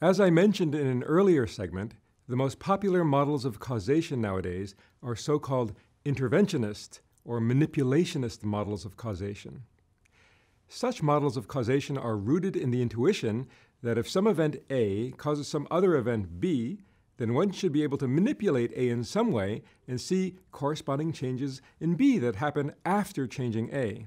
As I mentioned in an earlier segment, the most popular models of causation nowadays are so-called interventionist or manipulationist models of causation. Such models of causation are rooted in the intuition that if some event A causes some other event B, then one should be able to manipulate A in some way and see corresponding changes in B that happen after changing A.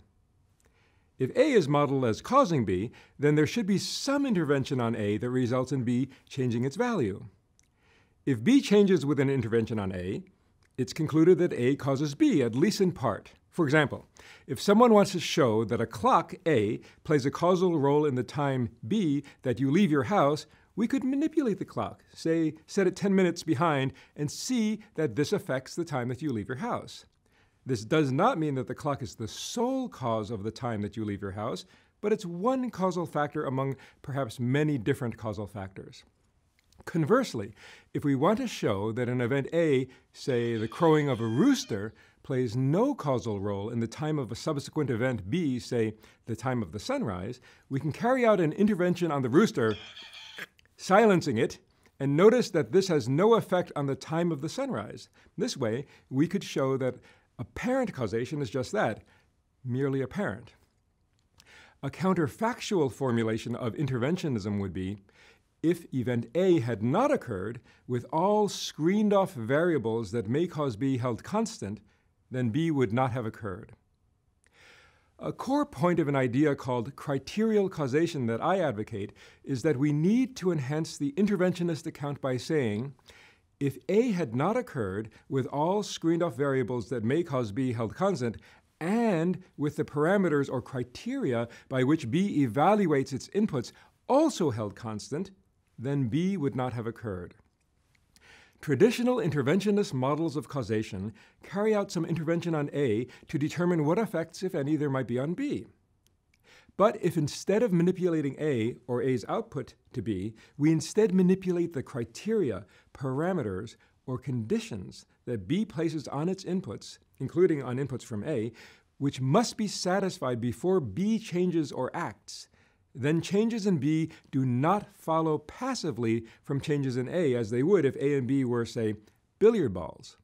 If A is modeled as causing B, then there should be some intervention on A that results in B changing its value. If B changes with an intervention on A, it's concluded that A causes B, at least in part. For example, if someone wants to show that a clock A plays a causal role in the time B that you leave your house, we could manipulate the clock, say set it 10 minutes behind, and see that this affects the time that you leave your house. This does not mean that the clock is the sole cause of the time that you leave your house, but it's one causal factor among perhaps many different causal factors. Conversely, if we want to show that an event A, say the crowing of a rooster, plays no causal role in the time of a subsequent event B, say the time of the sunrise, we can carry out an intervention on the rooster, silencing it, and notice that this has no effect on the time of the sunrise. This way, we could show that apparent causation is just that, merely apparent. A counterfactual formulation of interventionism would be, if event A had not occurred, with all screened-off variables that may cause B held constant, then B would not have occurred. A core point of an idea called criterial causation that I advocate is that we need to enhance the interventionist account by saying, if A had not occurred with all screened-off variables that may cause B held constant, and with the parameters or criteria by which B evaluates its inputs also held constant, then B would not have occurred. Traditional interventionist models of causation carry out some intervention on A to determine what effects, if any, there might be on B. But if instead of manipulating A, or A's output, to B, we instead manipulate the criteria, parameters, or conditions that B places on its inputs, including on inputs from A, which must be satisfied before B changes or acts, then changes in B do not follow passively from changes in A as they would if A and B were, say, billiard balls.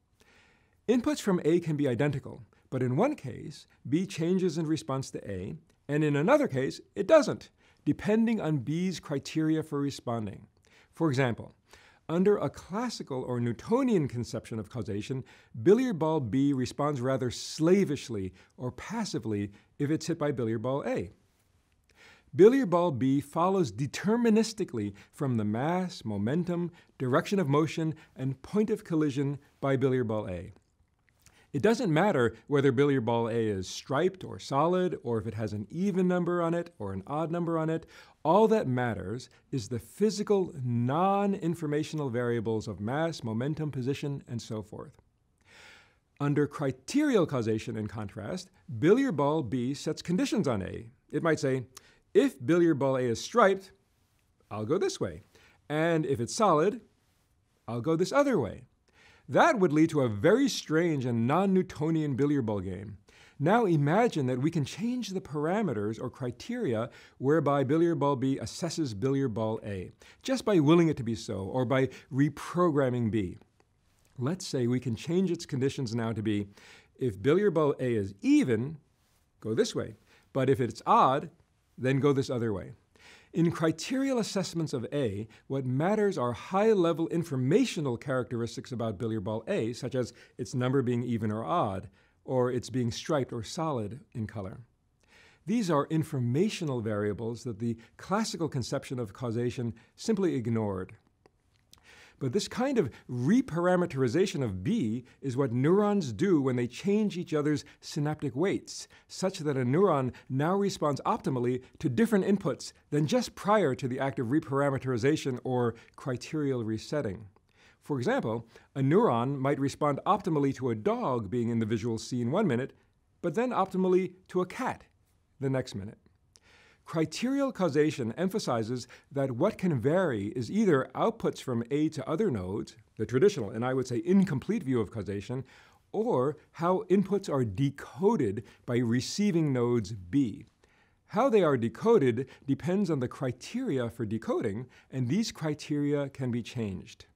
Inputs from A can be identical, but in one case, B changes in response to A, and in another case, it doesn't, depending on B's criteria for responding. For example, under a classical or Newtonian conception of causation, billiard ball B responds rather slavishly or passively if it's hit by billiard ball A. Billiard ball B follows deterministically from the mass, momentum, direction of motion, and point of collision by billiard ball A. It doesn't matter whether billiard ball A is striped or solid, or if it has an even number on it or an odd number on it. All that matters is the physical, non-informational variables of mass, momentum, position, and so forth. Under criterial causation, in contrast, billiard ball B sets conditions on A. It might say, if billiard ball A is striped, I'll go this way. And if it's solid, I'll go this other way. That would lead to a very strange and non-Newtonian billiard ball game. Now imagine that we can change the parameters or criteria whereby billiard ball B assesses billiard ball A, just by willing it to be so, or by reprogramming B. Let's say we can change its conditions now to be, if billiard ball A is even, go this way. But if it's odd, then go this other way. In criterial assessments of A, what matters are high-level informational characteristics about billiard ball A, such as its number being even or odd, or its being striped or solid in color. These are informational variables that the classical conception of causation simply ignored. But this kind of reparameterization of B is what neurons do when they change each other's synaptic weights, such that a neuron now responds optimally to different inputs than just prior to the act of reparameterization or criterial resetting. For example, a neuron might respond optimally to a dog being in the visual scene 1 minute, but then optimally to a cat the next minute. Criterial causation emphasizes that what can vary is either outputs from A to other nodes, the traditional and I would say incomplete view of causation, or how inputs are decoded by receiving nodes B. How they are decoded depends on the criteria for decoding, and these criteria can be changed.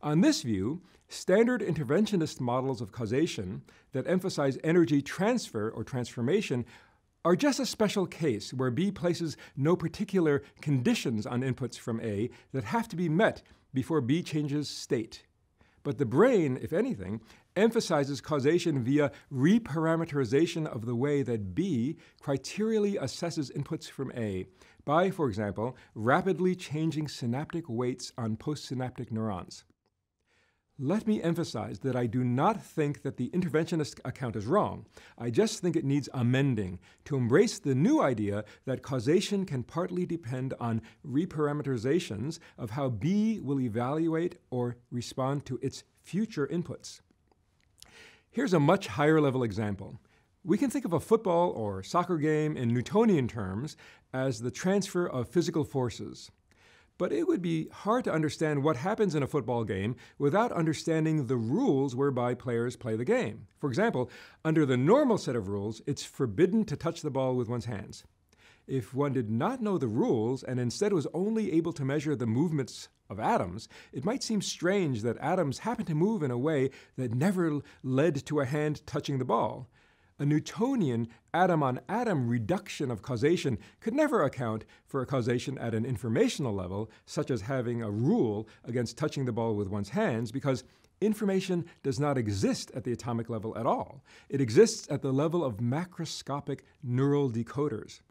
On this view, standard interventionist models of causation that emphasize energy transfer or transformation are just a special case where B places no particular conditions on inputs from A that have to be met before B changes state. But the brain, if anything, emphasizes causation via reparameterization of the way that B criterially assesses inputs from A by, for example, rapidly changing synaptic weights on postsynaptic neurons. Let me emphasize that I do not think that the interventionist account is wrong. I just think it needs amending to embrace the new idea that causation can partly depend on reparameterizations of how B will evaluate or respond to its future inputs. Here's a much higher level example. We can think of a football or soccer game in Newtonian terms as the transfer of physical forces. But it would be hard to understand what happens in a football game without understanding the rules whereby players play the game. For example, under the normal set of rules, it's forbidden to touch the ball with one's hands. If one did not know the rules and instead was only able to measure the movements of atoms, it might seem strange that atoms happen to move in a way that never led to a hand touching the ball. A Newtonian atom-on-atom reduction of causation could never account for a causation at an informational level, such as having a rule against touching the ball with one's hands, because information does not exist at the atomic level at all. It exists at the level of macroscopic neural decoders.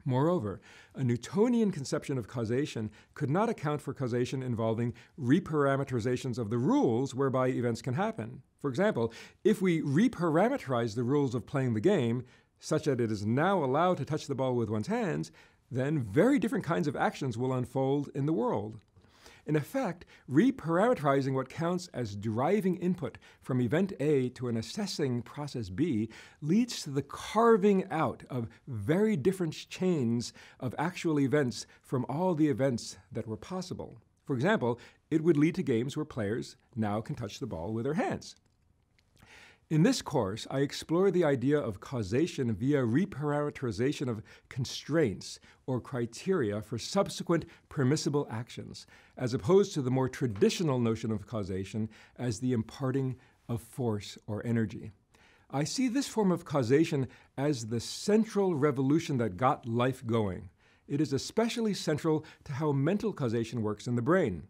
Moreover, a Newtonian conception of causation could not account for causation involving reparameterizations of the rules whereby events can happen. For example, if we reparameterize the rules of playing the game such that it is now allowed to touch the ball with one's hands, then very different kinds of actions will unfold in the world. In effect, reparameterizing what counts as deriving input from event A to an assessing process B leads to the carving out of very different chains of actual events from all the events that were possible. For example, it would lead to games where players now can touch the ball with their hands. In this course, I explore the idea of causation via reparameterization of constraints or criteria for subsequent permissible actions, as opposed to the more traditional notion of causation as the imparting of force or energy. I see this form of causation as the central revolution that got life going. It is especially central to how mental causation works in the brain.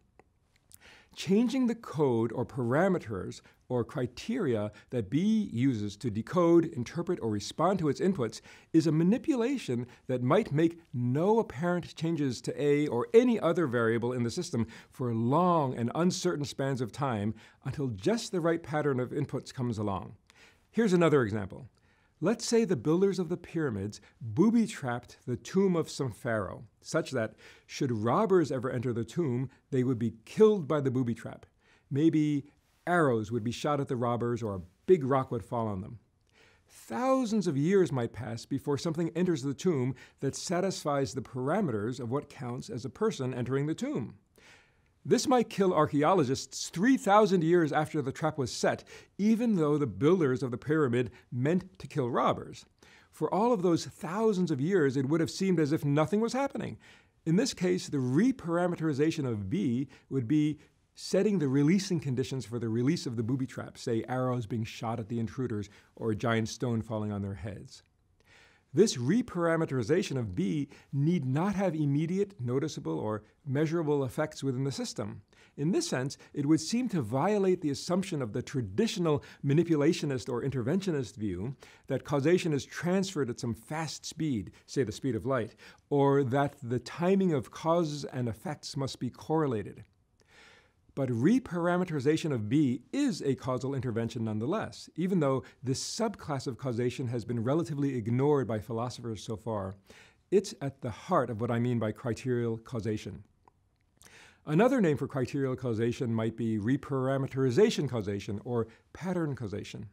Changing the code or parameters or criteria that B uses to decode, interpret, or respond to its inputs is a manipulation that might make no apparent changes to A or any other variable in the system for long and uncertain spans of time until just the right pattern of inputs comes along. Here's another example. Let's say the builders of the pyramids booby-trapped the tomb of some pharaoh, such that, should robbers ever enter the tomb, they would be killed by the booby trap. Maybe arrows would be shot at the robbers or a big rock would fall on them. Thousands of years might pass before something enters the tomb that satisfies the parameters of what counts as a person entering the tomb. This might kill archaeologists 3,000 years after the trap was set, even though the builders of the pyramid meant to kill robbers. For all of those thousands of years, it would have seemed as if nothing was happening. In this case, the reparameterization of B would be setting the releasing conditions for the release of the booby trap, say arrows being shot at the intruders or a giant stone falling on their heads. This reparameterization of B need not have immediate, noticeable, or measurable effects within the system. In this sense, it would seem to violate the assumption of the traditional manipulationist or interventionist view that causation is transferred at some fast speed, say the speed of light, or that the timing of causes and effects must be correlated. But reparameterization of B is a causal intervention nonetheless, even though this subclass of causation has been relatively ignored by philosophers so far. It's at the heart of what I mean by criterial causation. Another name for criterial causation might be reparameterization causation or pattern causation.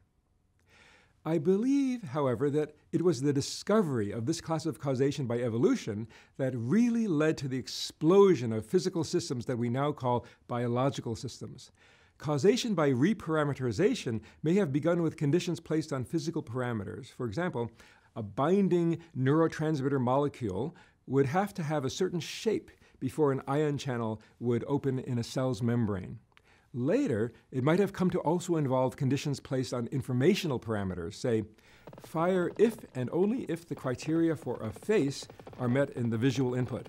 I believe, however, that it was the discovery of this class of causation by evolution that really led to the explosion of physical systems that we now call biological systems. Causation by reparameterization may have begun with conditions placed on physical parameters. For example, a binding neurotransmitter molecule would have to have a certain shape before an ion channel would open in a cell's membrane. Later, it might have come to also involve conditions placed on informational parameters, say, fire if and only if the criteria for a face are met in the visual input.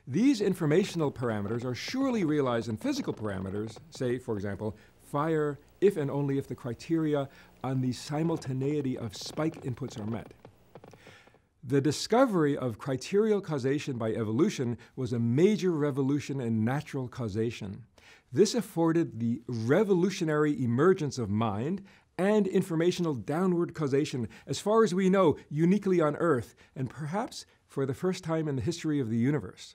These informational parameters are surely realized in physical parameters, say, for example, fire if and only if the criteria on the simultaneity of spike inputs are met. The discovery of criterial causation by evolution was a major revolution in natural causation. This afforded the revolutionary emergence of mind and informational downward causation, as far as we know, uniquely on Earth, and perhaps for the first time in the history of the universe.